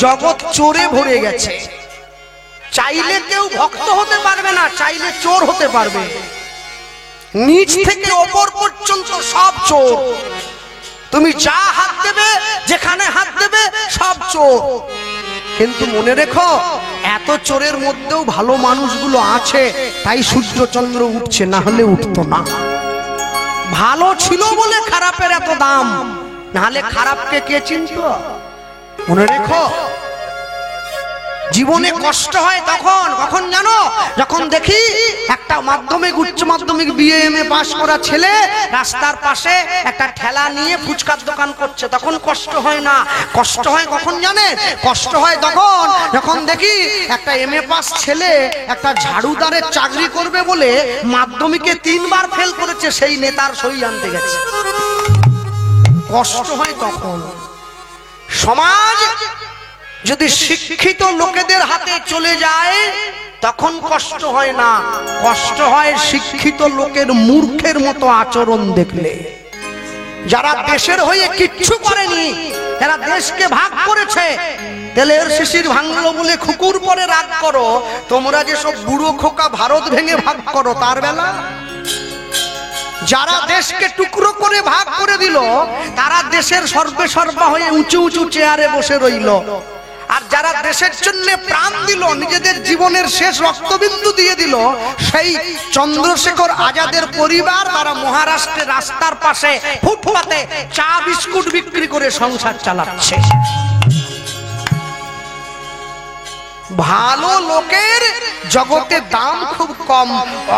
জগৎ চোরে ভরে গেছে। চাইলে কেউ ভক্ত হতে পারবে না, চাইলে চোর হতে পারবে। নিচ থেকে ওপর পর্যন্ত সব চোর। তুমি যা হাত দেবে, যেখানে হাত দেবে, সব চোর। কিন্তু মনে রেখো, এত চোরের মধ্যেও ভালো মানুষগুলো আছে, তাই সূর্যচন্দ্র উঠছে, না হলে উঠতো না। ভালো ছিল বলে খারাপের এত দাম, নাহলে খারাপকে কে চিনত? মনে রেখো, জীবনে কষ্ট হয় তখন, কখন জানো? যখন দেখি একটা মাধ্যমিক, উচ্চ মাধ্যমিক, বিএ এমএ পাস করা ছেলে রাস্তার পাশে একটা ঠেলা নিয়ে ফুচকার দোকান করছে, তখন কষ্ট হয় না। কষ্ট হয় কখন জানেন? কষ্ট হয় তখন যখন দেখি একটা এমএ পাস ছেলে একটা ঝাড়ুদারের চাকরি করবে বলে মাধ্যমিকে 3 বার ফেল করেছে, সেই নেতার সই আনতে গেছে। কষ্ট হয় তখন। সমাজ যদি শিক্ষিত লোকেদের হাতে চলে যায় তখন কষ্ট হয় না, কষ্ট হয় শিক্ষিত লোকের মূর্খের মতো আচরণ দেখলে। যারা দেশের হয়ে কিচ্ছু করেনি, যারা দেশকে ভাগ করেছে, তেলের শিশির ভাঙলো বলে খুকুর পরে রাগ করো, তোমরা যে সব বুড়ো খোকা ভারত ভেঙে ভাগ করো তার বেলা। যারা দেশকে টুকরো করে ভাগ করে দিল, তারা দেশের সর্বে সর্বা হয়ে উঁচু উঁচু চেয়ারে বসে রইল। আর যারা দেশের জন্য প্রাণ দিল, নিজেদের জীবনের শেষ রক্তবিন্দু দিয়ে দিল, সেই চন্দ্রশেখর আজাদের পরিবার, তারা মহারাষ্ট্রের রাস্তার পাশে ফুটপাতে চা বিস্কুট বিক্রি করে সংসার চালাচ্ছে। ভালো লোকের জগতে দাম খুব কম,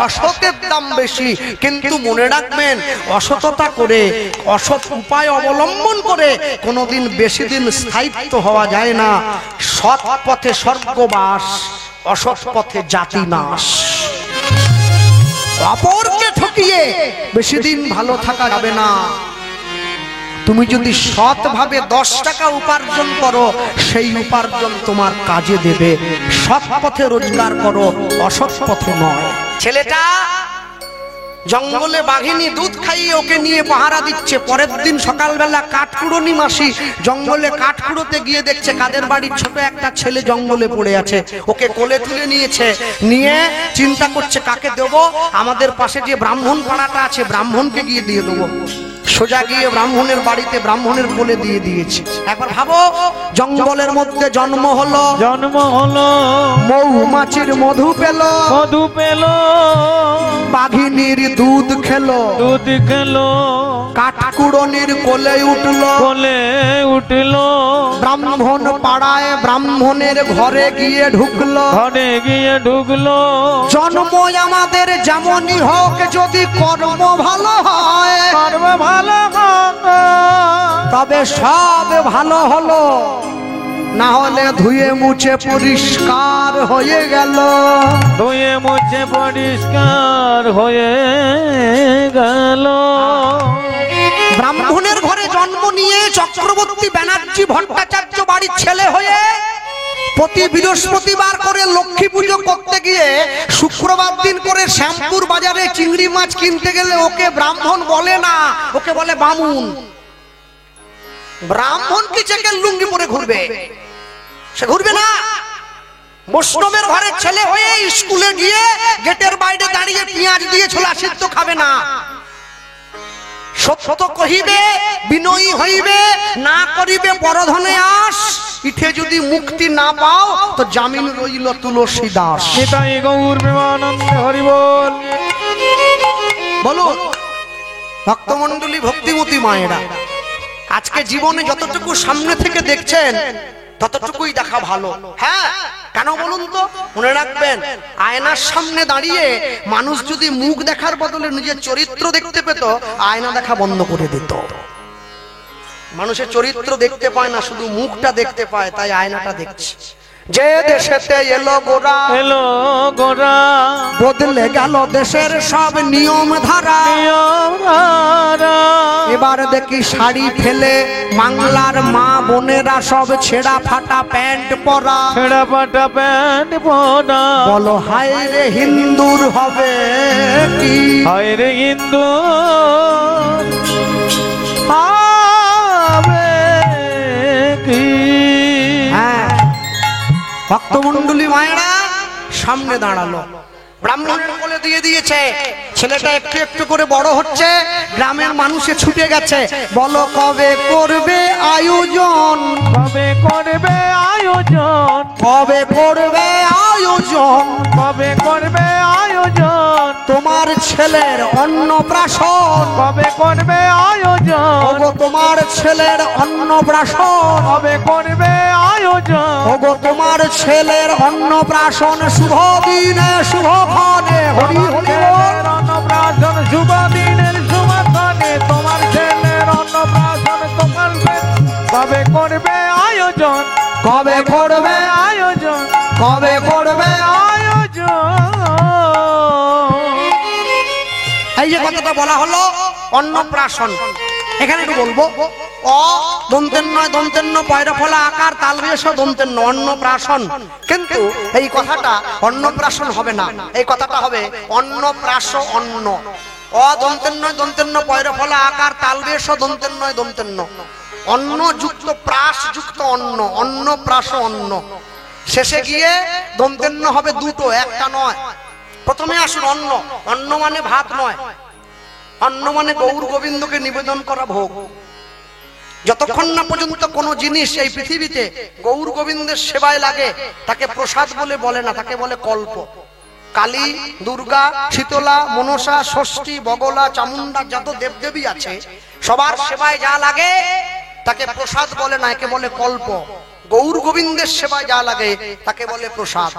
অসতের দাম বেশি। কিন্তু মনে রাখবেন, অসততা করে, অসৎ উপায় অবলম্বন করে কোনোদিন বেশি দিন স্থায়িত্ব হওয়া যায় না। সৎ পথে স্বর্গবাস, অসৎ পথে জাতি নাশ। অপরকে ঠকিয়ে বেশি দিন ভালো থাকা যাবে না। তুমি যদি সৎভাবে 10 টাকা উপার্জন করো, সেই উপার্জন তোমার কাজে দেবে। সৎ পথে রোজগার করো, অসৎ পথে নয়। ছেলেটা জঙ্গলে বাঘিনী দুধ খাইয়ে ওকে নিয়ে পাহারা দিচ্ছে। পরের দিন সকালবেলা কাঠকুড়নি মাসি জঙ্গলে কাঠ কুড়োতে গিয়ে দেখছে কাদের বাড়ির ছোট একটা ছেলে জঙ্গলে পড়ে আছে। ওকে কোলে তুলে নিয়েছে, নিয়ে চিন্তা করছে কাকে দেবো। আমাদের পাশে যে ব্রাহ্মণ পাড়াটা আছে, ব্রাহ্মণকে গিয়ে দিয়ে দেবো। সোজা গিয়ে ব্রাহ্মণের বাড়িতে ব্রাহ্মণের কোলে দিয়ে দিয়েছে। একবার ভাবো, জঙ্গলের মধ্যে জন্ম হলো, মৌমাছির মধু পেল, বাঘিনীর দুধ খেলো, কাঠকুড়নির কোলে উঠলো, ব্রাহ্মণ পাড়ায় ব্রাহ্মণের ঘরে গিয়ে ঢুকলো। জন্ম আমাদের যেমনই হোক, যদি কর্ম ভালো হয়, তবে সব ভালো হলো, না হলে ধুয়ে মুছে পরিষ্কার হয়ে গেল। ব্রাহ্মণের ঘরে জন্ম নিয়ে চক্রবর্তী ব্যানার্জি ভট্টাচার্য বাড়ির ছেলে হয়ে প্রতি বৃহস্পতিবার করে লক্ষ্মী পুজো করতে গিয়ে শুক্রবার দিন করে শ্যামপুর বাজারে চিংড়ি মাছ কিনতে গেলে ওকে ব্রাহ্মণ বলে না, ওকে বলে বামুন। ব্রাহ্মণ কি চেকের লুঙ্গি পরে ঘুরবে? সে ঘুরবে না। বৈষ্ণবের ঘরের ছেলে হয়ে স্কুলে গিয়ে গেটের বাইরে দাঁড়িয়ে পেঁয়াজ দিয়ে ছোলা সিদ্ধ খাবে না। সত্য কহিবে, বিনয়ী হইবে, না করিবে পরধনে আস। ইঠে যদি মুক্তি না পাও, তো জামিন রইল তুলসী দাস। বলুন ভক্তমন্ডলী, ভক্তিমতী মায়েরা, আজকে জীবনে যতটুকু সামনে থেকে দেখছেন ততটুকুই দেখা ভালো। হ্যাঁ, কেন বলুন তো? মনে রাখবেন, আয়নার সামনে দাঁড়িয়ে মানুষ যদি মুখ দেখার বদলে নিজের চরিত্র দেখতে পেত, আয়না দেখা বন্ধ করে দিত। মানুষের চরিত্র দেখতে পায় না, শুধু মুখটা দেখতে পায়, তাই আয়নাটা দেখছে। যে দেশেতে এলো গোরা, বদলে গেল দেশের সব নিয়ম ধারা। এবার দেখি শাড়ি ফেলে বাংলার মা বোনেরা সব ছেঁড়া ফাটা প্যান্ট পরা। বলো হায় রে হিন্দুর হবে কি, হায় রে হিন্দু হ্যাঁ, ভক্তমণ্ডলী মায়েরা সামনে দাঁড়ালো, ব্রাহ্মণের কোলে দিয়ে দিয়েছে। ছেলেটা একটু একটু করে বড় হচ্ছে, গ্রামের মানুষে ছুটে গেছে। বলো কবে করবে আয়োজন, কবে করবে আয়োজন, কবে করবে আয়োজন, কবে করবে আয়োজন, তোমার ছেলের অন্নপ্রাশন, কবে করবে আয়োজন, ওগো তোমার ছেলের অন্নপ্রাশন, কবে করবে আয়োজন, ওগো তোমার ছেলের অন্নপ্রাশন, শুভ দিনে শুভ ক্ষণে, হরি হরি বল। অন্নপ্রাশন শুভ দিনের শুভক্ষণে, তোমার ছেলের অন্নপ্রাশন তোমার কবে করবে আয়োজন, কবে করবে আয়োজন, কবে করবে আয়োজন। এই যে কথাটা বলা হলো অন্নপ্রাশন, এখানে একটু বলবো অ দন্তের নয়, দন্তের ন পয়রা ফলা আকার তালবেশ দন্তের ন, অন্নপ্রাশন। কিন্তু এই কথাটা অন্নপ্রাশন হবে না, এই কথাটা হবে অন্নপ্রাশ অন্ন। অ দন্তের নয়, দন্তের ন পয়রা ফলা আকার তালবেশ দন্তের নয়, দন্তের ন, অন্ন যুক্ত প্রাস যুক্ত অন্ন, অন্নপ্রাশ অন্ন। শেষে গিয়ে দন্তের ন হবে দুটো, একটা নয়। প্রথমে আসুন অন্ন, অন্ন মানে ভাত নয়, অন্ন মানে গৌর গোবিন্দকে নিবেদন করা ভোগ। যতক্ষণ না পর্যন্ত কোনো জিনিস এই পৃথিবীতে গৌর গোবিন্দের সেবায় লাগে তাকে প্রসাদ বলে না, তাকে বলে কল্প। কালী, দুর্গা, শীতলা, মনসা, ষষ্ঠী, বগলা, চামুন্ডা যত দেবদেবী আছে সবার সেবায় যা লাগে তাকে প্রসাদ বলে না, একে বলে কল্প। গৌর গোবিন্দের সেবায় যা লাগে তাকে বলে প্রসাদ।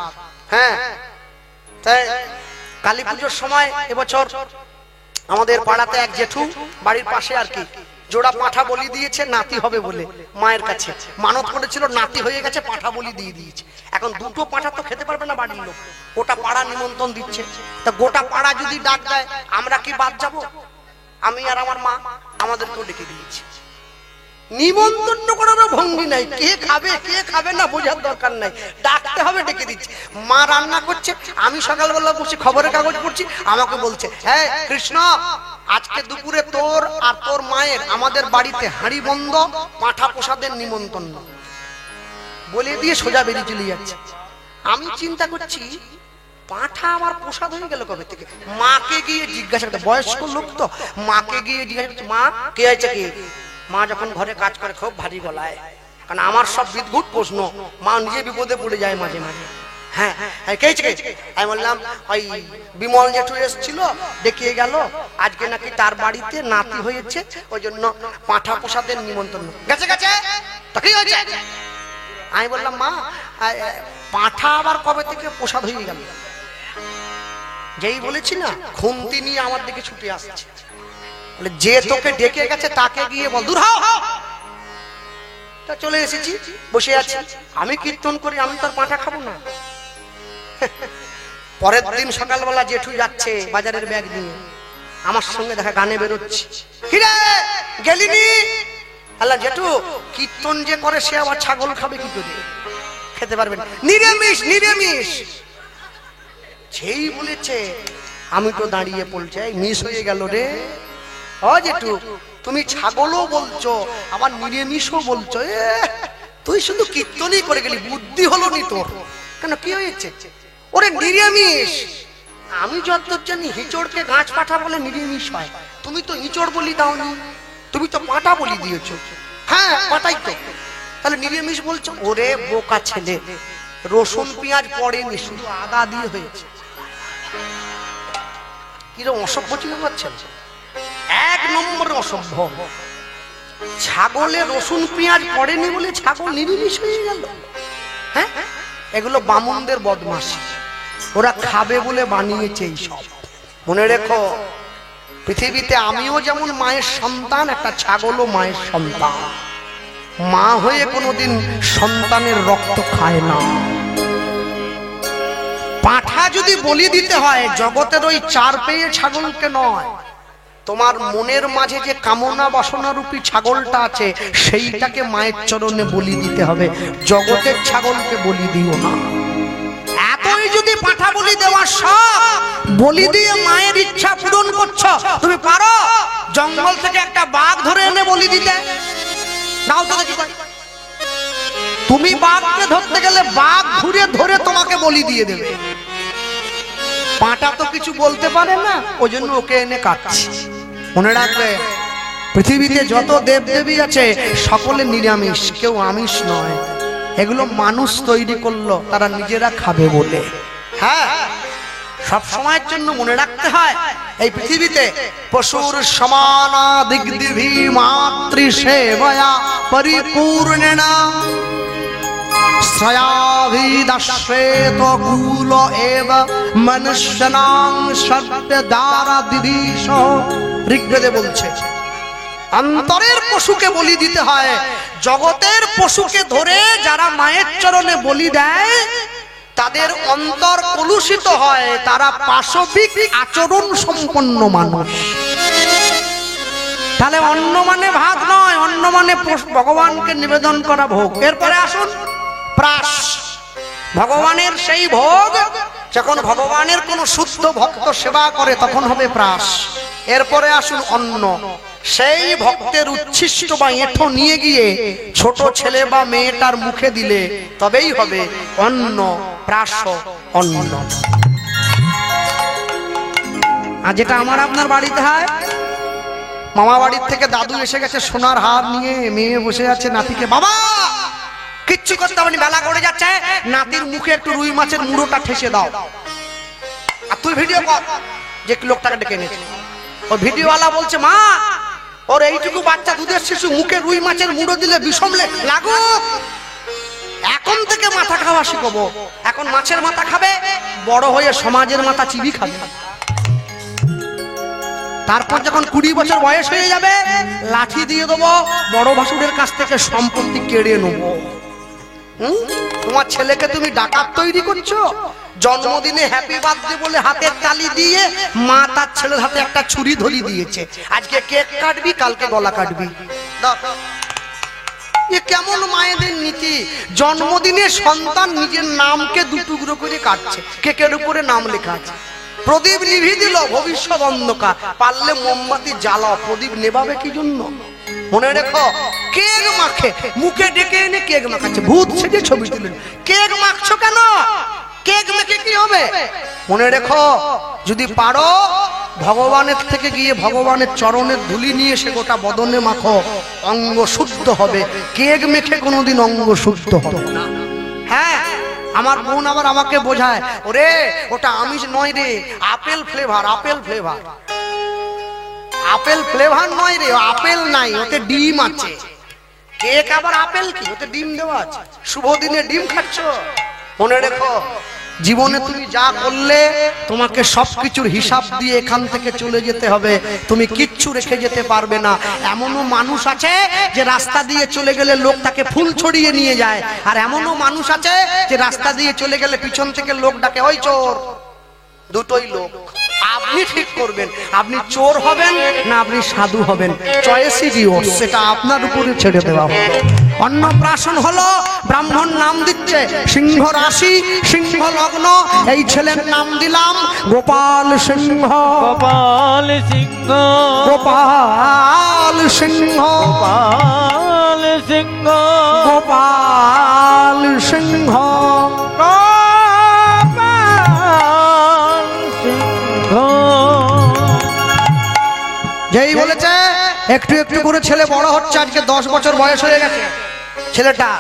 হ্যাঁ, তাই কালী পুজোর সময় এবছর আমাদের পাড়াতে এক জেঠু বাড়ির পাশে আর কি জোড়া পাঁঠা বলি দিয়েছে নাতি হবে বলে, মায়ের কাছে মানত করেছিল, নাতি হয়ে গেছে, পাঁঠা বলি দিয়ে দিয়েছে। এখন দুটো পাঁঠা তো খেতে পারবে না বাড়ির লোক, গোটা পাড়া নিমন্ত্রণ দিচ্ছে। তা গোটা পাড়া যদি ডাক দেয় আমরা কি বাদ যাব? আমি আর আমার মা আমাদেরকেও ডেকে দিয়েছি। নিমন্ত্রণ করার ভঙ্গি নাই, কে খাবে কে খাবে না বোঝার দরকার নাই, ডাকতে হবে, ডেকে দিচ্ছে। মা রান্না করছে, আমি সকালবেলা বসে খবরের কাগজ পড়ছি, আমাকে বলছে হ্যাঁ কৃষ্ণ আজকে দুপুরে তোর আর তোর মায়ের আমাদের বাড়িতে হাঁড়ি বন্ধ, পাঁঠা প্রসাদের নিমন্ত্রণ। বলে দিয়ে সোজা বেরিয়ে চলে যাচ্ছে। আমি চিন্তা করছি পাঁঠা আমার প্রসাদ হয়ে গেল কবে থেকে। মাকে গিয়ে জিজ্ঞাসা করতে, বয়স্ক লোক তো, মাকে গিয়ে জিজ্ঞাসা করছে মা কে আছে কে? মা যখন ঘরে কাজ করে খুব ভারী গলায়, কারণ আমার সব বিদ্ভুত প্রশ্ন, মা নিজে বিপদে পড়ে যায় মাঝে মাঝে। হ্যাঁ কে আমি বললাম ওই বিমল জেঠু এসেছিল, দেখিয়ে গেল আজকে নাকি তার বাড়িতে নাতি হয়েছে, ওই জন্য পাঁঠা প্রসাদের নিমন্ত্রণ। গেছে গেছে তা কি হয়েছে? আমি বললাম মা পাঁঠা আবার কবে থেকে প্রসাদ হয়ে গেল? যেই বলেছি না খুন্তি নিয়ে আমার দিকে ছুটে আসছে, বলে যে তোকে ডেকে গেছে তাকে গিয়ে বল দূর হও। তা চলে এসেছি, বসে আছি, আমি কীর্তন করি, আমি তোর পাঁঠা খাবো না? পরের দিন সকালবেলা জেঠু যাচ্ছে বাজারের ব্যাগ নিয়ে, আমার সঙ্গে দেখা গানে বেরোচ্ছে, কিরে গেলিনি? আল্লাহ জেঠু কীর্তন যে করে সে আবার ছাগল খাবে কি করে? খেতে পারবে না, নিরামিষ নিরামিষ। সেই বলেছে আমি তো দাঁড়িয়ে পড়ছে, মিস হয়ে গেল রে। ও জেঠু তুমি ছাগলও বলছো আবার নিরামিষও বলছো, তুই শুধু কীর্তনই করে গেলি, বুদ্ধি হলো নি তোর? কেন কি হয়েছে? ওরে নিরামিষ। আমি যতদূর জানি হিচড়কে গাছ পাঠা বলে নিরামিষ হয়, তুমি তো হিচড় বলি দাওনি, তুমি তো পাঁঠা বলি দিয়েছো। হ্যাঁ পাঠাই তো, তাহলে নিরামিষ বলছো? ওরে বোকা ছেলে, রসুন পেঁয়াজ পড়েনি, শুধু আদা দিয়ে হয়েছে। কিরকম অসভ্য চিন্তা করছেন, এক নম্বর অসভ্য। ছাগলে রসুন পেঁয়াজ পড়েনি বলে ছাগল নিরামিষ হয়ে গেল? হ্যাঁ, এগুলো বামুনদের বদমাশি, ওরা খাবে বলে বানিয়েছে এই সব। মনে রেখো পৃথিবীতে আমিও যেমন মায়ের সন্তান, একটা ছাগলও মায়ের সন্তান। মা হয়ে কোনোদিন সন্তানের রক্ত খায় না। পাঁঠা যদি বলি দিতে হয় জগতের ওই চার পেয়ে ছাগলকে নয়, তোমার মনের মাঝে যে কামনা বাসনা রূপী ছাগলটা আছে সেইটাকে মায়ের চরণে বলি দিতে হবে, জগতের ছাগলকে বলি দিও না। এতই যদি পাঁঠা বলি দেওয়ার শখ, বলি দিয়ে মায়ের ইচ্ছা পূরণ করছো, তুমি পারো জঙ্গল থেকে একটা বাঘ ধরে এনে বলি দিতে? নাও তো দেখি, তুমি বাঘকে ধরতে গেলে বাঘ ঘুরে বলি দিয়ে দেবে। পাঁটা তো কিছু বলতে পারে না, ওই জন্য ওকে এনে কাটছি। মনে রাখবে, পৃথিবীতে যত দেব দেবী আছে সকলে নিরামিষ, কেউ আমিষ নয়। এগুলো মানুষ তৈরি করলো তারা নিজেরা খাবে বলে। হ্যাঁ, সব সময়ের জন্য মনে রাখতে হয়, এই পৃথিবীতে পশুর সমানা দিগ্দিভি মাতৃ সেবয়া পরিপূর্ণেনা শ্রয়াভিদাশ্রেত কুল এব মনুষ্যনাং সত্য দ্বারা দিদিশ। ঋগ্বেদে বলছে অন্তরের পশুকে বলি দিতে হয়। জগতের পশুকে ধরে যারা মায়ের চরণে বলি দেয় তাদের অন্তর কলুষিত হয়, তারা পাশবিক আচরণ সম্পন্ন মানুষ। তাহলে অন্ন মানে ভাত নয়, অন্ন মানে ভগবানকে নিবেদন করা ভোগ। এরপরে আসুন প্রাস, ভগবানের সেই ভোগ যখন ভগবানের কোন শুদ্ধ ভক্ত সেবা করে তখন হবে প্রাস। এরপরে আসুন অন্ন, সেই ভক্তের উচ্ছিষ্ট বা এঁঠো নিয়ে গিয়ে ছোট ছেলে বা মেয়েটার মুখে দিলে তবেই হবে অন্ন, প্রাস, অন্ন। আর যেটা আমার আপনার বাড়িতে হয়, মামা বাড়ির থেকে দাদু এসে গেছে সোনার হার নিয়ে, মেয়ে বসে আছে নাতিকে, বাবা কিচ্ছু করতে হবে না, বেলা করে যাচ্ছে, নাতির মুখে একটু রুই মাছের মুড়োটা ঠেসে দাও। আর তুই ভিডিও কর, যে লোকটাকে ডেকে এনেছে। ও ভিডিওওয়ালা বলছে, মা ওর এইটুকু বাচ্চা দুধের শিশু মুখে রুই মাছের মুড়ো দিলে বিষম লাগুক। এখন থেকে মাথা খাওয়া শিখবো। এখন মাছের মাথা খাবে, বড় হয়ে সমাজের মাথা চিবি খাবে। তারপর যখন 20 বছর বয়স হয়ে যাবে লাঠি দিয়ে দেবো, বড় ভাসুরের কাছ থেকে সম্পত্তি কেড়ে নেবো। তোমার ছেলেকে তুমি ডাকাত তৈরি করছো। জন্মদিনে হ্যাপি বার্থডে বলে হাতের তালি দিয়ে মা তার ছেলের হাতে একটা ছুরি ধরি দিয়েছে, আজকে কেক কাটবি কালকে গলা কাটবি। এ কেমন মায়েদের নীতি? জন্মদিনে সন্তান নিজের নামকে 2 টুকরো করে কাটছে, কেকের উপরে নাম লেখা আছে। প্রদীপ নিভি দিল, ভবিষ্যৎ অন্ধকার। পারলে মোমবাতি জ্বালাও, প্রদীপ নেভাবে কি জন্য? মনে রেখো, কেক মাখে, মুখে ডেকে এনে কেক মাখাচ্ছে, ভূত সেজে ছবি তুলে। কেক মাখছো কেন? কেক মেখে কি হবে? মনে রেখো, যদি পারো ভগবানের থেকে গিয়ে ভগবানের চরণের ধুলি নিয়ে সে গোটা বদনে মাখো, অঙ্গ শুদ্ধ হবে। কেক মেখে কোনোদিন অঙ্গ শুদ্ধ হবে না। হ্যাঁ, আমার বোন আবার আমাকে বোঝায়, ওরে ওটা আমিষ নয় রে, apple flavour, apple flavour. Apple flavour নয় রে, আপেল নাই, ওতে ডিম আছে। কেক আবার আপেল কি, ওতে ডিম দেওয়া আছে। শুভ দিনে ডিম খাচ্ছ? মনে রেখো, জীবনে তুমি যা করলে তোমাকে সবকিছুর হিসাব দিয়ে এখান থেকে চলে যেতে হবে। তুমি কিচ্ছু রেখে যেতে পারবে না। এমনও মানুষ আছে যে রাস্তা দিয়ে চলে গেলে লোক তাকে ফুল ছড়িয়ে নিয়ে যায়, আর এমনও মানুষ আছে যে রাস্তা দিয়ে চলে গেলে পিছন থেকে লোক ডাকে, ওই চোর। দুটোই লোক, আপনি ঠিক করবেন, আপনি চোর হবেন না আপনি সাধু হবেন। চয়েসই ইয়োর, সেটা আপনার উপরে ছেড়ে দেওয়া হবে। অন্নপ্রাশন হলো, ব্রাহ্মণ নাম দিচ্ছে, সিংহ রাশি, সিংহ লগ্ন। এই ছেলের নাম দিলাম গোপাল সিংহ। গোপাল সিংহ, গোপাল সিংহ, গোপাল সিংহ, গোপাল সিংহ। যেই বলেছে একটু একটু করে ছেলে বড় হচ্ছে, আজকে 10 বছর বয়স হয়ে গেছে ছেলেটা।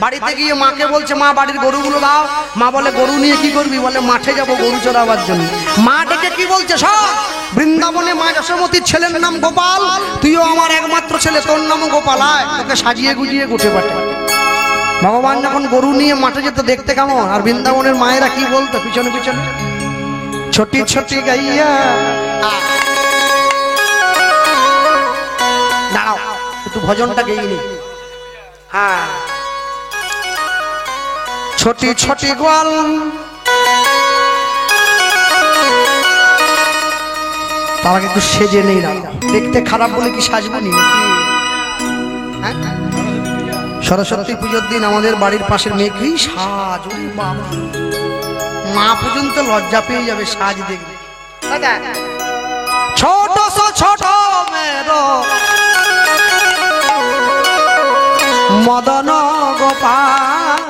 বাড়িতে গিয়ে মাকে বলছে, মা বাড়ির গরুগুলো দাও। মা বলে, গরু নিয়ে কি করবি? বলে, মাঠে যাব গরু চড়াবার জন্য। মা ডেকে কি বলছে, সব বৃন্দাবনে মা যশোমতীর ছেলের নাম গোপাল, তুইও আমার একমাত্র ছেলে, তোর নামও গোপাল, আয় তোকে সাজিয়ে গুজিয়ে গুটে পাঠে। ভগবান যখন গরু নিয়ে মাঠে যেত দেখতে কেমন, আর বৃন্দাবনের মায়েরা কি বলতো পিছনে পিছনে, ছোটি ছোটি গাইয়া। দাঁড়াও একটু ভজনটা গেয়ে নি। হ্যাঁ, ছোটি ছোটি গোয়াল তারা একটু সেজে নেই না, দেখতে খারাপ বলে কি সাজবো নি? সরস্বতী পুজোর দিন আমাদের বাড়ির পাশের মেয়ে কি সাজ, ওরে বাবা, মা পর্যন্ত লজ্জা পেয়ে যাবে সাজ দেখবে। ছোট ছোট মেরো মদন গোপাল।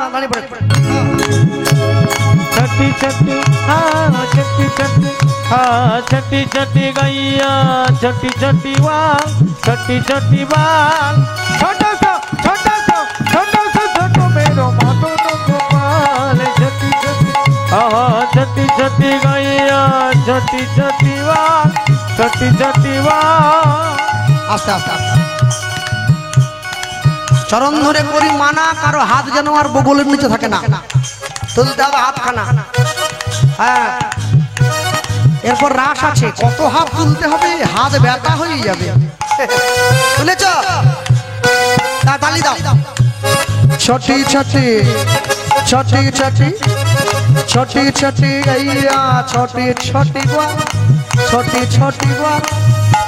छठी छठी हाँ छठी छठी हाँ छठी छठी गैया छठी छठी बाल छठी छठी बाल छोटा सा छोटो मेरो माधो गोपाल छठी छठी हाँ छठी छठी गैया छठी छठी बाल छठी छठी बाल আস্তে আস্তে আস্তে চরণ ধরে করি মানা, কারো হাত যেন আর বগলের নিচে থাকে না, তুলতে হবে হাতখানা। হ্যাঁ, এরপর রাস আছে, কত হাত তুলতে হবে, হাত ব্যথা হয়ে যাবে। তুলেছ? তালি দাও। ছটি ছটি ছটি ছটি ছটি ছটি গইয়া ছটি ছটি গোয়া ছটি ছটি গোয়া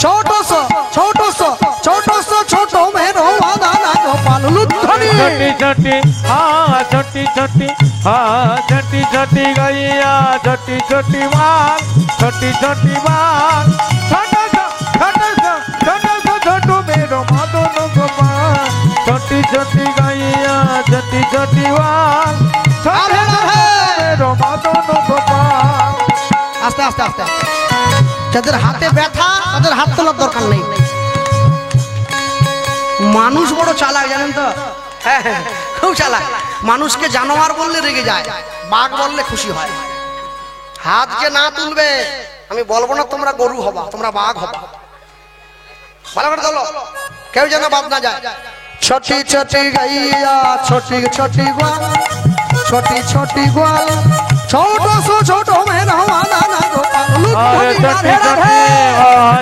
ছোটসো ছোটসো ছোটসো ছোট মেরো মাদানা গোপাল লুদ্ধনি। छोटी छोटी हाँ छोटी छोटी हाँ छोटी छोटी गैया छोटी छोटी बाल छोटी छोटी बाल छोटा सा छोटो मेरो माधो गोपाल छोटी छोटी गैया छोटी छोटी बाल छोटे मेरो माधो गोपाल। আস্তে আস্তে আস্তে যাদের হাতে ব্যথা তাদের হাত তোলার দরকার নেই। মানুষ বড় চালাক জানেন তো, হ্যাঁ হ্যাঁ খুব চালাক। মানুষকে জানোয়ার বললে রেগে যায়, বাঘ বললে খুশি হয়। হাত যে না তুলবে, আমি বলবো না তোমরা গরু হবা, তোমরা বাঘ হবা। ভালো করে তোলো, কেউ যেন বাদ না যায়। ছোটি ছোটি গাইয়া ছোটি ছোটি গোয়াল ছোটি ছোটি গোয়াল ছোট সো ছোট মেরা মাদানা গোপাল লুদ্ধনি।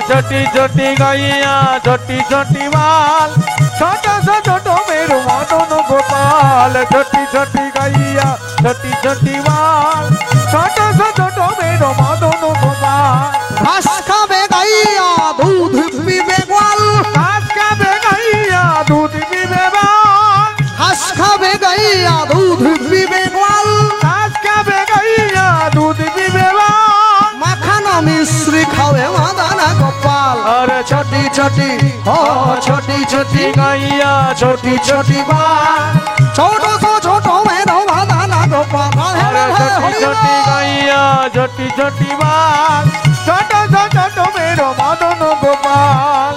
छोटी छोटी गैया छोटी छोटी बाल छोटा सा छोटो मेरो माधो गोपाल छोटी छोटी गैया छोटी छोटी बाल छोटा सा छोटो मेरो माधो गोपाल। ঘাস খাবে গাইয়া দুধ পিবে গোয়াল घास खाबे गैया दूध पीबे बाल ঘাস খাবে গাইয়া দুধ পিবে গোয়াল घास खाबे गैया दूध पीबे बाल মাখানা মিশ্রি খাবে মাদানা গোপাল। अरे ছোটি ছোটি ও ছোটি ছোটি गैया ছোটি ছোটি বাল ছোট সো ছোট মেরো মাদানা গোপাল। अरे छोटी छोटी गैया छोटी छोटी बाल छोटा सा छोटो मेरो माधो गोपाल।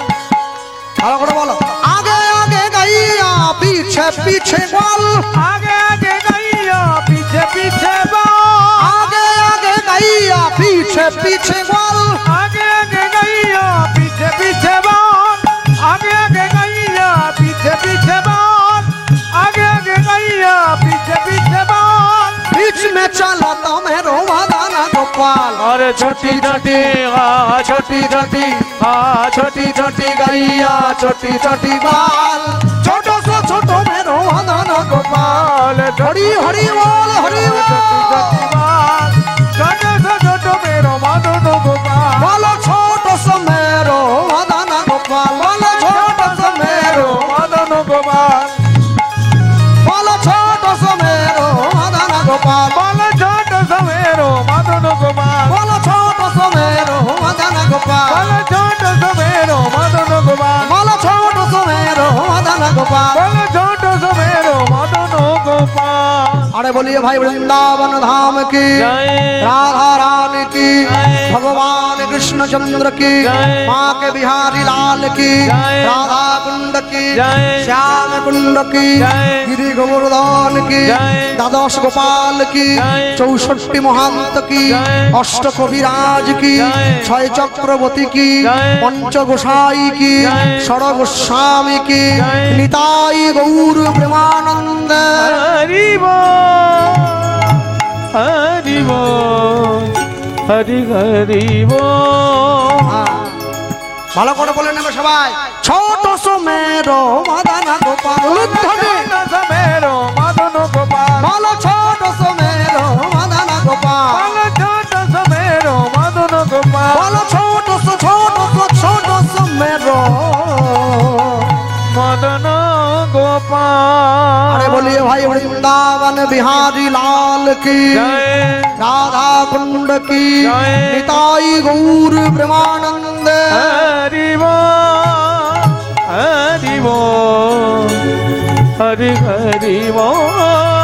ভালো করে বলো। আগে আগে গাইয়া পিছে পিছে গোয়াল आगे आगे गैया पीछे पीछे बाल আগে আগে গাইয়া পিছে পিছে গোয়াল आगे आगे गैया पीछे पीछे बाल आगे आगे गैया पीछे पीछे बाल आगे आगे गैया पीछे पीछे बाल बीच में चला तो मेरो मादाना गोपाल। अरे छोटी छोटी हाँ छोटी छोटी हाँ छोटी छोटी गैया छोटी छोटी बाल छोटो सो छोटो मेरो मादाना गोपाल। हरि हरि बोल हरि बोल छोटे से छोटो मेरो माधो गोपाल। बोलो छोटो सो मेरो मादाना गोपाल। बोलो छोटो सो मेरो माधो गोपाल बोलो छोटो सो मेरो मादाना गोपाल। बोलो छोटो से मेरो माधो गोपाल बोलो छोटो सो मेरो मादाना गोपाल। बोलो छोटो से मेरो माधो गोपाल बोलो छोटो सो मेरो मादाना गोपाल। बोलो छोटो से मेरो माधो गोपाल। अरे बोलिए भाई वृंदावन धाम की जय राधा रानी की जय। भगवान कृष्णचंद्र की जय। माँ के बिहारी लाल की जय। राधा कुंड की जय। श्याम कुंड की जय। गिरी गोवर्धन की जय। द्वादश गोपाल की जय। 64 महंत की जय। अष्ट कविराज की जय। 6 चक्रवर्ती की जय। पंच गोसाई की जय। षड गोस्वामी की जय। निताई गौर प्रेमानंद। हरि बोल हरि बोल हरि हरि बोल। ভালো করে বলে নেবে সবাই। ছোট সোমেরো মাদানা গোপাল লুদ্ধনি। छोटो से मेरो माधो गोपाल ভালো ছোট সোমেরো মাদানা গোপাল। बोलो छोटो से मेरो माधो गोपाल। ভালো ছোট সোমেরো मदन गोपाल। अरे बोलिए भाई वृंदावन बिहारी लाल की जय राधा कुंड की जय। निताई गौर प्रेमानंद। हरि बोल हरि बोल हरि हरि बोल।